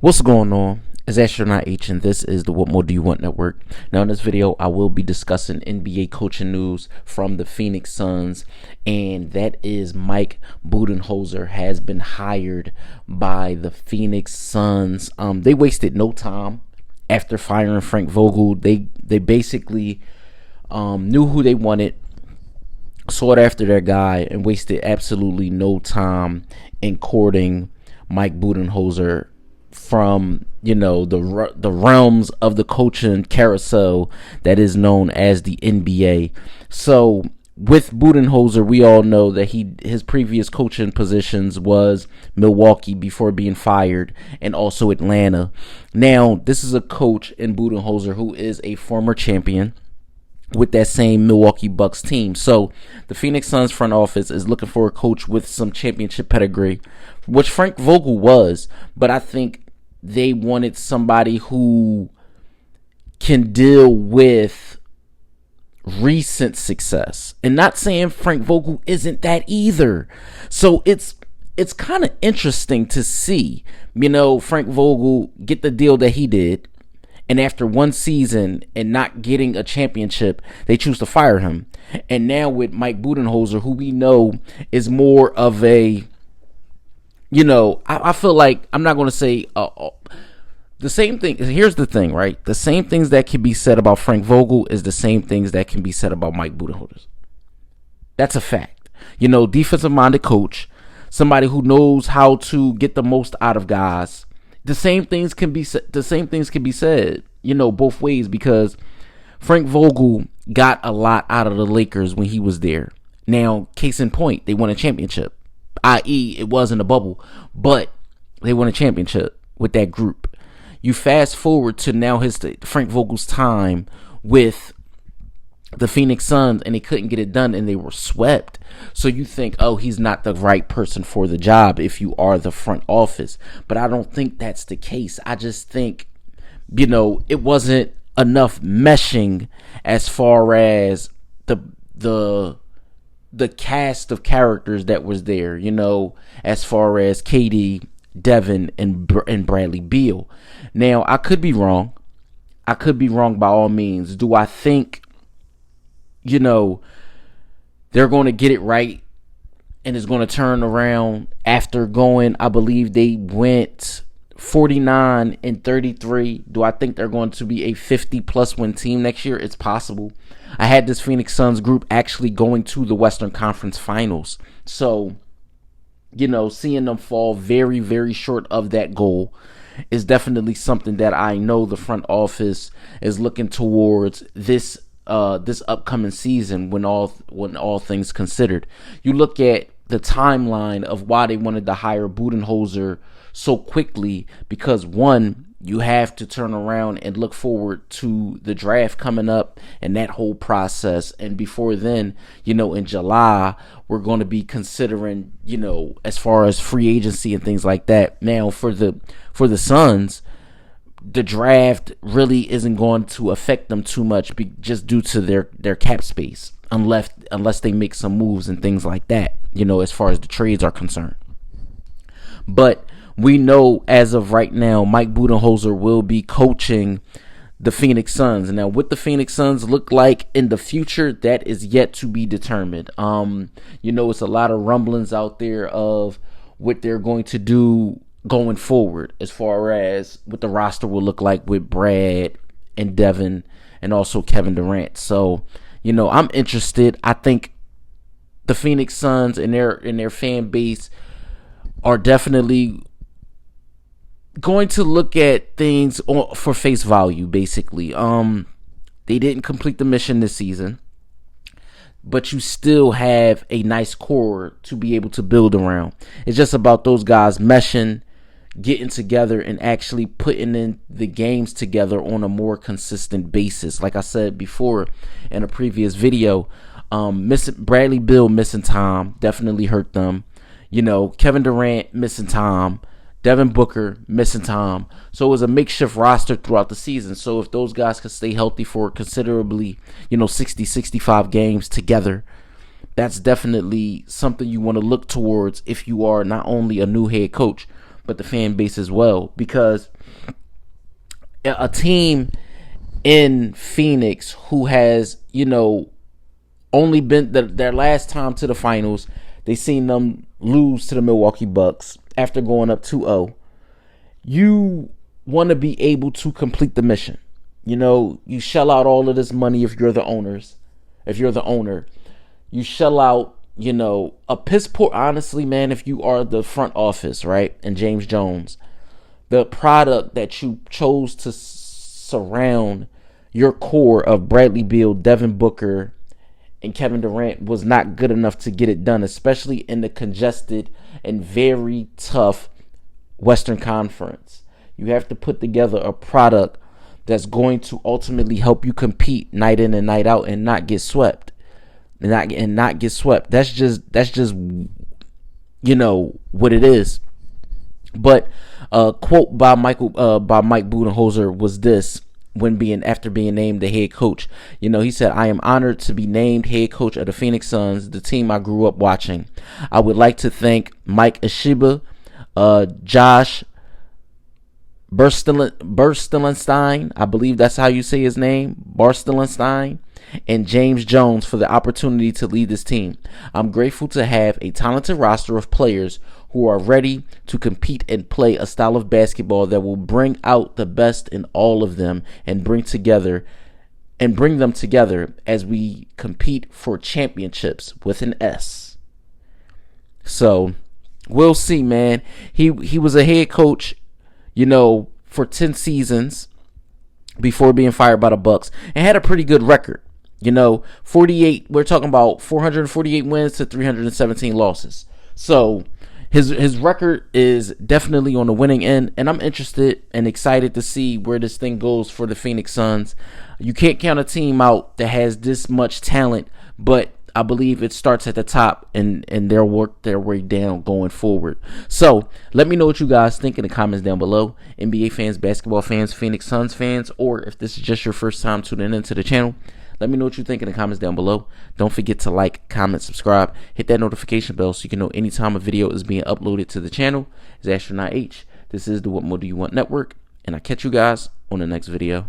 What's going on? It's Astronaut H, and this is the What More Do You Want Network. Now, in this video, I will be discussing NBA coaching news from the Phoenix Suns, and that is Mike Budenholzer has been hired by the Phoenix Suns. They wasted no time after firing Frank Vogel. They basically knew who they wanted, sought after their guy, and wasted absolutely no time in courting Mike Budenholzer from the realms of the coaching carousel that is known as the NBA. So with Budenholzer, we all know that his previous coaching positions was Milwaukee before being fired, and also Atlanta. Now this is a coach in Budenholzer who is a former champion with that same Milwaukee Bucks team. So the Phoenix Suns front office is looking for a coach with some championship pedigree, which Frank Vogel was, but I think they wanted somebody who can deal with recent success. And not saying Frank Vogel isn't that either. So it's kind of interesting to see, Frank Vogel get the deal that he did, and after one season and not getting a championship, they choose to fire him. And now with Mike Budenholzer, who we know is more of a, I feel like, I'm not going to say the same thing. Here's the thing, right? The same things that can be said about Frank Vogel is the same things that can be said about Mike Budenholzer. That's a fact. Defensive-minded coach, somebody who knows how to get the most out of guys. The same things can be said, both ways, because Frank Vogel got a lot out of the Lakers when he was there. Now, case in point, they won a championship, i.e., it wasn't a bubble, but they won a championship with that group. You fast forward to now Frank Vogel's time with the Phoenix Suns, and they couldn't get it done, and they were swept. So you think, oh, he's not the right person for the job if you are the front office. But I don't think that's the case. I just think, it wasn't enough meshing as far as the cast of characters that was there, as far as Katie, Devin, and Bradley Beal. Now, I could be wrong. I could be wrong by all means. Do I think they're going to get it right and it's going to turn around after going, I believe they went 49-33. Do I think they're going to be a 50-plus win team next year? It's possible. I had this Phoenix Suns group actually going to the Western Conference Finals. So, seeing them fall very, very short of that goal is definitely something that I know the front office is looking towards this upcoming season when all things considered. You look at the timeline of why they wanted to hire Budenholzer so quickly, because one, you have to turn around and look forward to the draft coming up and that whole process. And before then, in July, we're going to be considering, as far as free agency and things like that. Now for the Suns, the draft really isn't going to affect them too much just due to their cap space, unless they make some moves and things like that, as far as the trades are concerned. But we know as of right now, Mike Budenholzer will be coaching the Phoenix Suns. Now, what the Phoenix Suns look like in the future, that is yet to be determined. It's a lot of rumblings out there of what they're going to do going forward, as far as what the roster will look like with Brad and Devin and also Kevin Durant. So, I'm interested. I think the Phoenix Suns and their fan base are definitely going to look at things for face value, basically. They didn't complete the mission this season, but you still have a nice core to be able to build around. It's just about those guys meshing, getting together, and actually putting in the games together on a more consistent basis. Like I said before in a previous video, Bradley Beal missing time definitely hurt them. Kevin Durant missing time, Devin Booker missing time. So it was a makeshift roster throughout the season. So if those guys could stay healthy for considerably, 60, 65 games together, that's definitely something you want to look towards if you are not only a new head coach, but the fan base as well, because a team in Phoenix who has, only been their last time to the finals, they seen them lose to the Milwaukee Bucks after going up 2-0. You want to be able to complete the mission. You shell out all of this money if you're the owners. If you're the owner, you shell out, a piss poor, honestly, man, if you are the front office, right? And James Jones, the product that you chose to surround your core of Bradley Beal, Devin Booker, and Kevin Durant was not good enough to get it done, especially in the congested and very tough Western Conference. You have to put together a product that's going to ultimately help you compete night in and night out and not get swept. And not get swept. That's just what it is. But a quote by Mike Budenholzer was this after being named the head coach. He said, "I am honored to be named head coach of the Phoenix Suns, the team I grew up watching. I would like to thank Mike Ashiba, Josh Burstelenstein, I believe that's how you say his name, Burstelenstein, and James Jones for the opportunity to lead this team. I'm grateful to have a talented roster of players who are ready to compete and play a style of basketball that will bring out the best in all of them and bring them together as we compete for championships with an S." So we'll see, man. He was a head coach, for 10 seasons before being fired by the Bucks, and had a pretty good record. 48. We're talking about 448 wins to 317 losses. So his record is definitely on the winning end, and I'm interested and excited to see where this thing goes for the Phoenix Suns. You can't count a team out that has this much talent, but I believe it starts at the top and they'll work their way down going forward. So let me know what you guys think in the comments down below. NBA fans, basketball fans, Phoenix Suns fans, or if this is just your first time tuning into the channel, let me know what you think in the comments down below. Don't forget to like, comment, subscribe, hit that notification bell so you can know anytime a video is being uploaded to the channel. It's Astronaut H. This is the What More Do You Want Network, and I'll catch you guys on the next video.